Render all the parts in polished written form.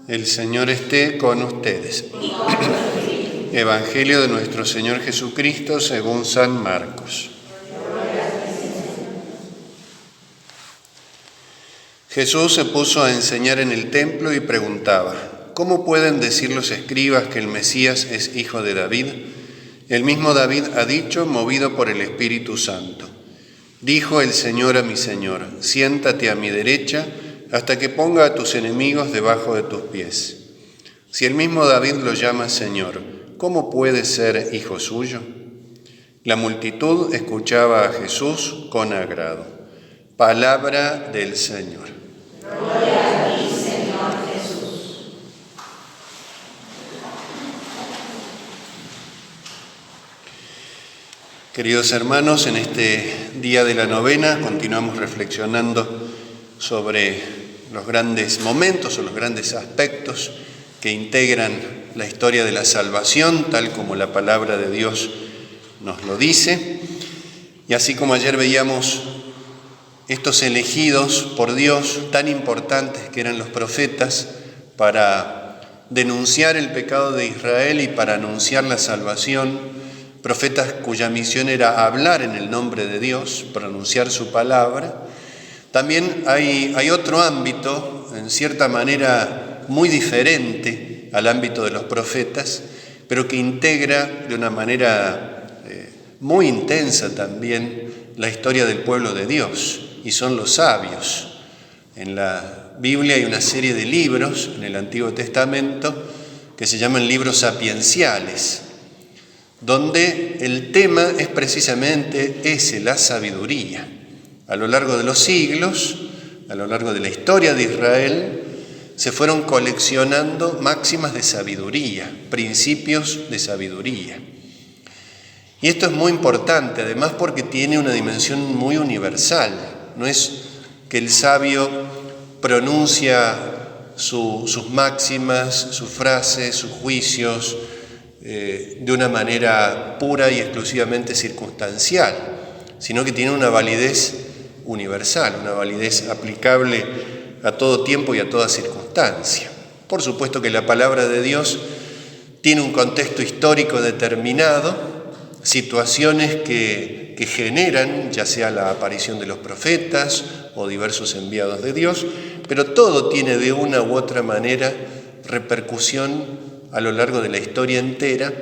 El Señor esté con ustedes. Evangelio de nuestro Señor Jesucristo según San Marcos. Jesús se puso a enseñar en el templo y preguntaba: ¿cómo pueden decir los escribas que el Mesías es hijo de David? El mismo David ha dicho, movido por el Espíritu Santo: dijo el Señor a mi Señor: siéntate a mi derecha hasta que ponga a tus enemigos debajo de tus pies. Si el mismo David lo llama Señor, ¿cómo puede ser hijo suyo? La multitud escuchaba a Jesús con agrado. Palabra del Señor. Gloria a ti, Señor Jesús. Queridos hermanos, en este día de la novena continuamos reflexionando sobre los grandes momentos o los grandes aspectos que integran la historia de la salvación, tal como la palabra de Dios nos lo dice. Y así como ayer veíamos estos elegidos por Dios tan importantes que eran los profetas para denunciar el pecado de Israel y para anunciar la salvación, profetas cuya misión era hablar en el nombre de Dios, pronunciar su palabra. También hay otro ámbito, en cierta manera muy diferente al ámbito de los profetas, pero que integra de una manera muy intensa también la historia del pueblo de Dios, y son los sabios. En la Biblia hay una serie de libros en el Antiguo Testamento que se llaman libros sapienciales, donde el tema es precisamente ese, la sabiduría. A lo largo de los siglos, a lo largo de la historia de Israel, se fueron coleccionando máximas de sabiduría, principios de sabiduría. Y esto es muy importante, además, porque tiene una dimensión muy universal. No es que el sabio pronuncia sus máximas, sus frases, sus juicios de una manera pura y exclusivamente circunstancial, sino que tiene una validez universal, una validez aplicable a todo tiempo y a toda circunstancia. Por supuesto que la palabra de Dios tiene un contexto histórico determinado, situaciones que generan ya sea la aparición de los profetas o diversos enviados de Dios, pero todo tiene de una u otra manera repercusión a lo largo de la historia entera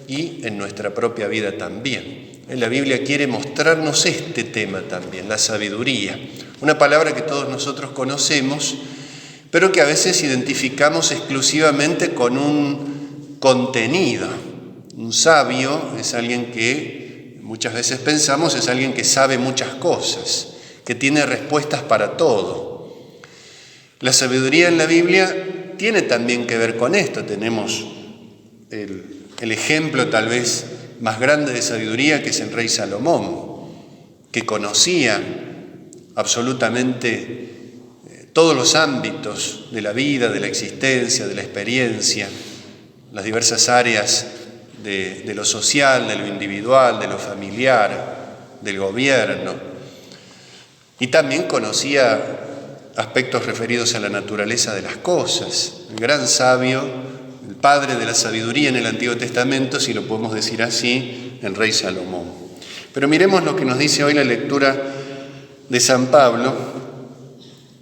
y en nuestra propia vida también. La Biblia quiere mostrarnos este tema también, la sabiduría, una palabra que todos nosotros conocemos, pero que a veces identificamos exclusivamente con un contenido. Un sabio es alguien que muchas veces pensamos es alguien que sabe muchas cosas, que tiene respuestas para todo. La sabiduría en la Biblia tiene también que ver con esto. Tenemos el ejemplo tal vez más grande de sabiduría, que es el rey Salomón, que conocía absolutamente todos los ámbitos de la vida, de la existencia, de la experiencia, las diversas áreas de lo social, de lo individual, de lo familiar, del gobierno. Y también conocía aspectos referidos a la naturaleza de las cosas. El gran sabio, el padre de la sabiduría en el Antiguo Testamento, si lo podemos decir así, el rey Salomón. Pero miremos lo que nos dice hoy la lectura de San Pablo,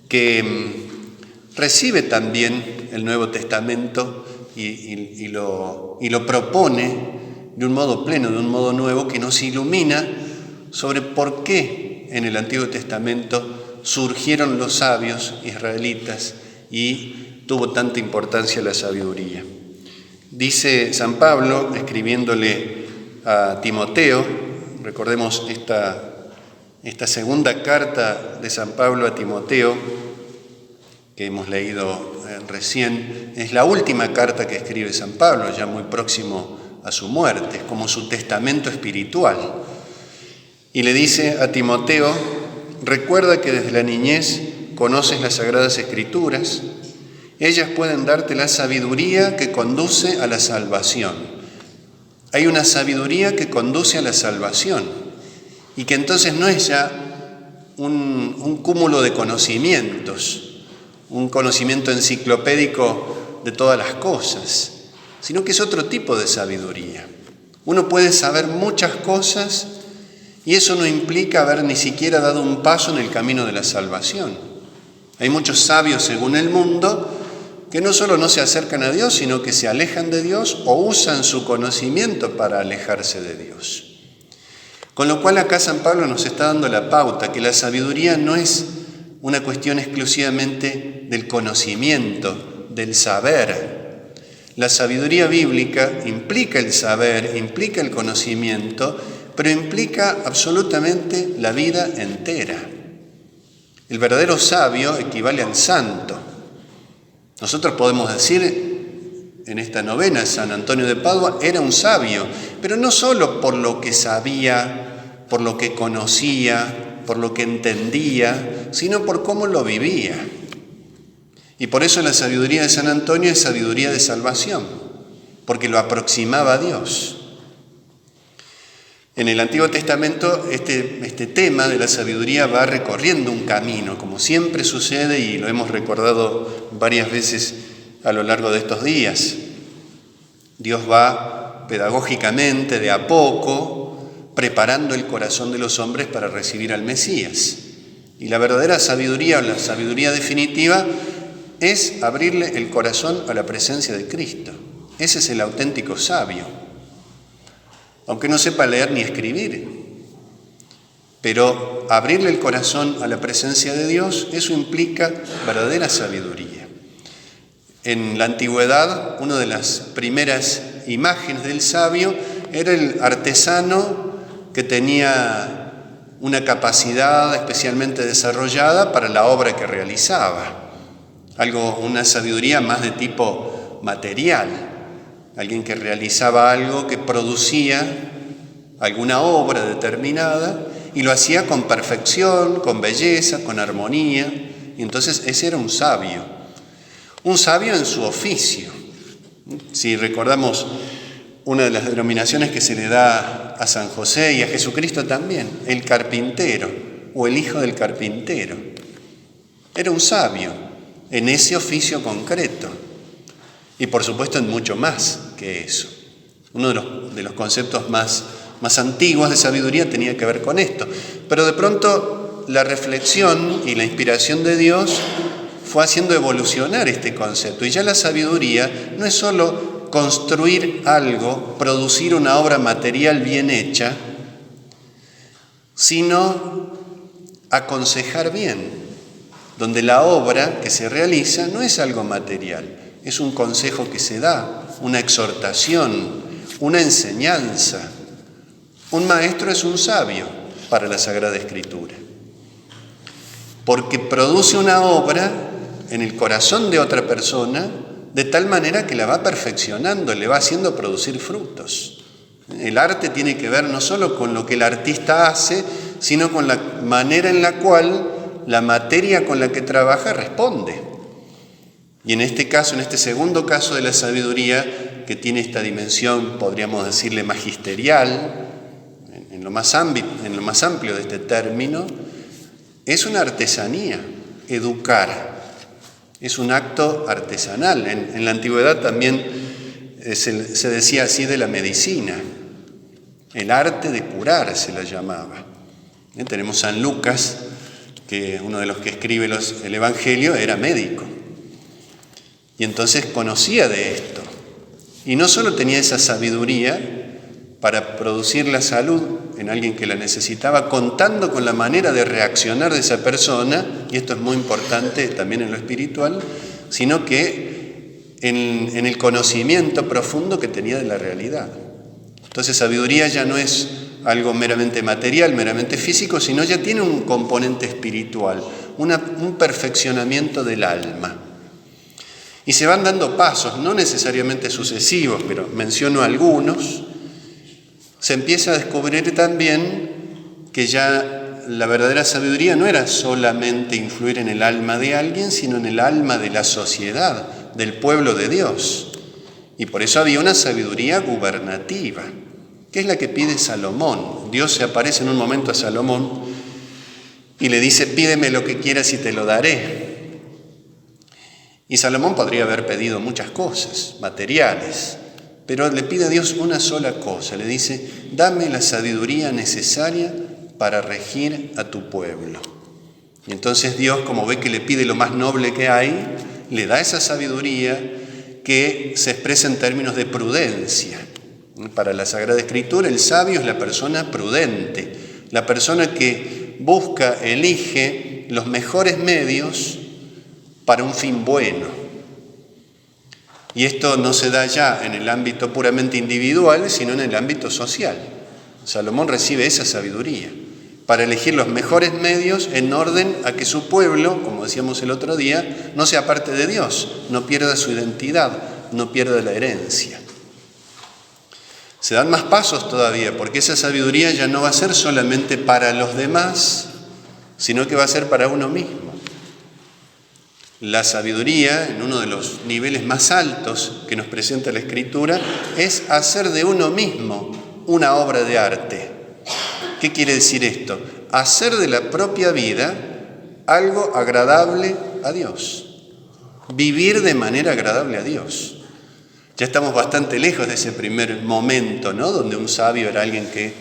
que recibe también el Nuevo Testamento y lo propone de un modo pleno, de un modo nuevo, que nos ilumina sobre por qué en el Antiguo Testamento surgieron los sabios israelitas y tuvo tanta importancia la sabiduría. Dice San Pablo, escribiéndole a Timoteo, recordemos esta segunda carta de San Pablo a Timoteo, que hemos leído recién, es la última carta que escribe San Pablo, ya muy próximo a su muerte, es como su testamento espiritual. Y le dice a Timoteo: recuerda que desde la niñez conoces las Sagradas Escrituras. Ellas pueden darte la sabiduría que conduce a la salvación. Hay una sabiduría que conduce a la salvación y que entonces no es ya un cúmulo de conocimientos, un conocimiento enciclopédico de todas las cosas, sino que es otro tipo de sabiduría. Uno puede saber muchas cosas y eso no implica haber ni siquiera dado un paso en el camino de la salvación. Hay muchos sabios según el mundo que no solo no se acercan a Dios, sino que se alejan de Dios o usan su conocimiento para alejarse de Dios. Con lo cual acá San Pablo nos está dando la pauta, que la sabiduría no es una cuestión exclusivamente del conocimiento, del saber. La sabiduría bíblica implica el saber, implica el conocimiento, pero implica absolutamente la vida entera. El verdadero sabio equivale al santo. Nosotros podemos decir en esta novena, San Antonio de Padua era un sabio, pero no solo por lo que sabía, por lo que conocía, por lo que entendía, sino por cómo lo vivía. Y por eso la sabiduría de San Antonio es sabiduría de salvación, porque lo aproximaba a Dios. En el Antiguo Testamento este tema de la sabiduría va recorriendo un camino, como siempre sucede y lo hemos recordado varias veces a lo largo de estos días. Dios va pedagógicamente, de a poco, preparando el corazón de los hombres para recibir al Mesías. Y la verdadera sabiduría, o la sabiduría definitiva, es abrirle el corazón a la presencia de Cristo. Ese es el auténtico sabio. Aunque no sepa leer ni escribir, pero abrirle el corazón a la presencia de Dios, eso implica verdadera sabiduría. En la antigüedad, una de las primeras imágenes del sabio era el artesano que tenía una capacidad especialmente desarrollada para la obra que realizaba. Una sabiduría más de tipo material. Alguien que realizaba algo, que producía alguna obra determinada y lo hacía con perfección, con belleza, con armonía. Y entonces ese era un sabio en su oficio. Si recordamos una de las denominaciones que se le da a San José y a Jesucristo también, el carpintero o el hijo del carpintero. Era un sabio en ese oficio concreto. Y por supuesto en mucho más que eso. Uno de los conceptos más antiguos de sabiduría tenía que ver con esto. Pero de pronto la reflexión y la inspiración de Dios fue haciendo evolucionar este concepto. Y ya la sabiduría no es solo construir algo, producir una obra material bien hecha, sino aconsejar bien, donde la obra que se realiza no es algo material. Es un consejo que se da, una exhortación, una enseñanza. Un maestro es un sabio para la Sagrada Escritura, porque produce una obra en el corazón de otra persona de tal manera que la va perfeccionando, le va haciendo producir frutos. El arte tiene que ver no solo con lo que el artista hace, sino con la manera en la cual la materia con la que trabaja responde. Y en este caso, en este segundo caso de la sabiduría, que tiene esta dimensión, podríamos decirle magisterial, en lo más amplio de este término, es una artesanía, educar, es un acto artesanal. En la antigüedad también se decía así de la medicina, el arte de curar se la llamaba. Tenemos San Lucas, que uno de los que escribe el Evangelio era médico. Y entonces conocía de esto. Y no solo tenía esa sabiduría para producir la salud en alguien que la necesitaba, contando con la manera de reaccionar de esa persona, y esto es muy importante también en lo espiritual, sino que en el conocimiento profundo que tenía de la realidad. Entonces sabiduría ya no es algo meramente material, meramente físico, sino ya tiene un componente espiritual, un perfeccionamiento del alma. Y se van dando pasos, no necesariamente sucesivos, pero menciono algunos. Se empieza a descubrir también que ya la verdadera sabiduría no era solamente influir en el alma de alguien, sino en el alma de la sociedad, del pueblo de Dios. Y por eso había una sabiduría gubernativa, que es la que pide Salomón. Dios se aparece en un momento a Salomón y le dice: pídeme lo que quieras y te lo daré. Y Salomón podría haber pedido muchas cosas, materiales, pero le pide a Dios una sola cosa. Le dice, dame la sabiduría necesaria para regir a tu pueblo. Y entonces Dios, como ve que le pide lo más noble que hay, le da esa sabiduría que se expresa en términos de prudencia. Para la Sagrada Escritura, el sabio es la persona prudente, la persona que busca, elige los mejores medios para un fin bueno. Y esto no se da ya en el ámbito puramente individual, sino en el ámbito social. Salomón recibe esa sabiduría para elegir los mejores medios en orden a que su pueblo, como decíamos el otro día, no se aparte de Dios, no pierda su identidad, no pierda la herencia. Se dan más pasos todavía, porque esa sabiduría ya no va a ser solamente para los demás, sino que va a ser para uno mismo. La sabiduría, en uno de los niveles más altos que nos presenta la Escritura, es hacer de uno mismo una obra de arte. ¿Qué quiere decir esto? Hacer de la propia vida algo agradable a Dios. Vivir de manera agradable a Dios. Ya estamos bastante lejos de ese primer momento, ¿no? Donde un sabio era alguien que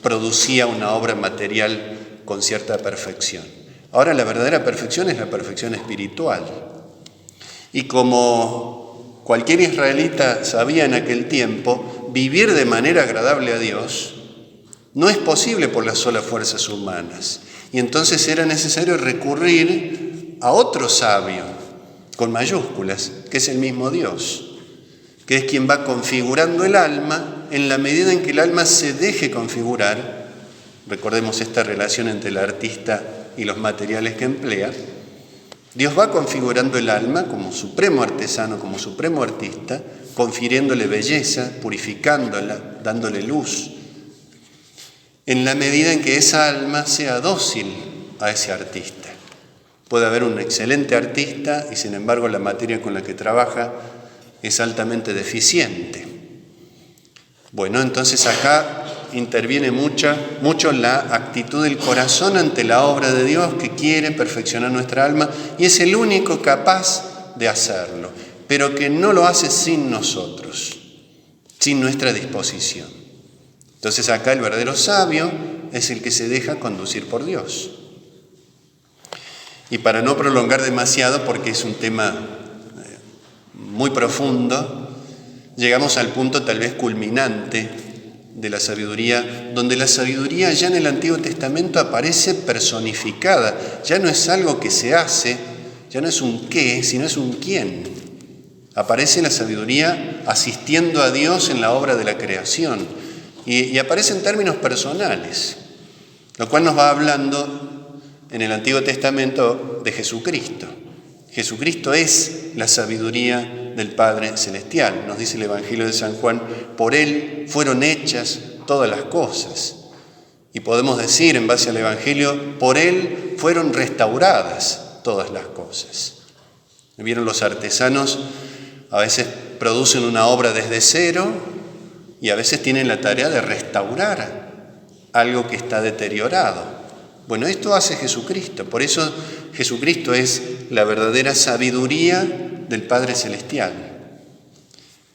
producía una obra material con cierta perfección. Ahora la verdadera perfección es la perfección espiritual. Y como cualquier israelita sabía en aquel tiempo, vivir de manera agradable a Dios no es posible por las solas fuerzas humanas. Y entonces era necesario recurrir a otro sabio, con mayúsculas, que es el mismo Dios, que es quien va configurando el alma en la medida en que el alma se deje configurar. Recordemos esta relación entre el artista y los materiales que emplea. Dios va configurando el alma como supremo artesano, como supremo artista, confiriéndole belleza, purificándola, dándole luz, en la medida en que esa alma sea dócil a ese artista. Puede haber un excelente artista y sin embargo la materia con la que trabaja es altamente deficiente. Bueno, entonces acá interviene mucho la actitud del corazón ante la obra de Dios que quiere perfeccionar nuestra alma y es el único capaz de hacerlo, pero que no lo hace sin nosotros, sin nuestra disposición. Entonces acá el verdadero sabio es el que se deja conducir por Dios. Y para no prolongar demasiado, porque es un tema muy profundo, llegamos al punto tal vez culminante de la sabiduría, donde la sabiduría ya en el Antiguo Testamento aparece personificada. Ya no es algo que se hace, ya no es un qué, sino es un quién. Aparece la sabiduría asistiendo a Dios en la obra de la creación y aparece en términos personales, lo cual nos va hablando en el Antiguo Testamento de Jesucristo. Jesucristo es la sabiduría del Padre Celestial. Nos dice el Evangelio de San Juan, por Él fueron hechas todas las cosas. Y podemos decir, en base al Evangelio, por Él fueron restauradas todas las cosas. ¿Vieron? Los artesanos a veces producen una obra desde cero y a veces tienen la tarea de restaurar algo que está deteriorado. Bueno, esto hace Jesucristo. Por eso Jesucristo es la verdadera sabiduría del Padre Celestial.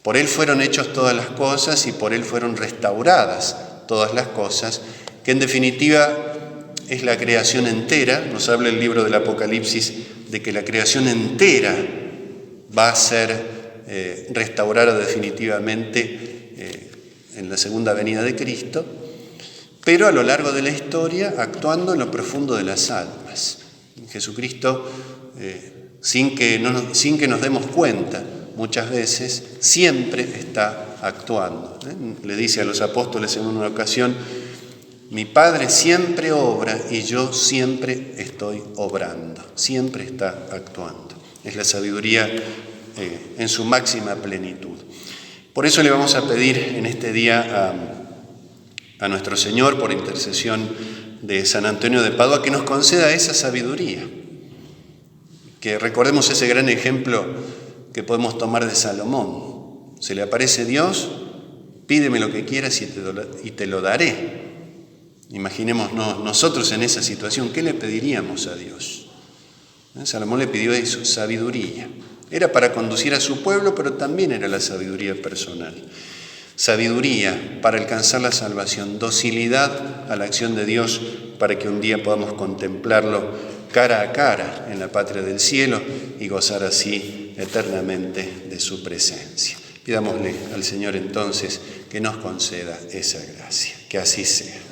Por Él fueron hechas todas las cosas y por Él fueron restauradas todas las cosas, que en definitiva es la creación entera. Nos habla el libro del Apocalipsis de que la creación entera va a ser restaurada definitivamente en la segunda venida de Cristo, pero a lo largo de la historia actuando en lo profundo de las almas. Jesucristo, sin que nos demos cuenta, muchas veces, siempre está actuando. Le dice a los apóstoles en una ocasión, mi Padre siempre obra y yo siempre estoy obrando, siempre está actuando. Es la sabiduría en su máxima plenitud. Por eso le vamos a pedir en este día a nuestro Señor, por intercesión de San Antonio de Padua, que nos conceda esa sabiduría. Que recordemos ese gran ejemplo que podemos tomar de Salomón. Se le aparece Dios, pídeme lo que quieras y te lo daré. Imaginémonos nosotros en esa situación, ¿qué le pediríamos a Dios? Salomón le pidió eso, sabiduría. Era para conducir a su pueblo, pero también era la sabiduría personal. Sabiduría para alcanzar la salvación, docilidad a la acción de Dios para que un día podamos contemplarlo cara a cara en la patria del cielo y gozar así eternamente de su presencia. Pidámosle al Señor entonces que nos conceda esa gracia, que así sea.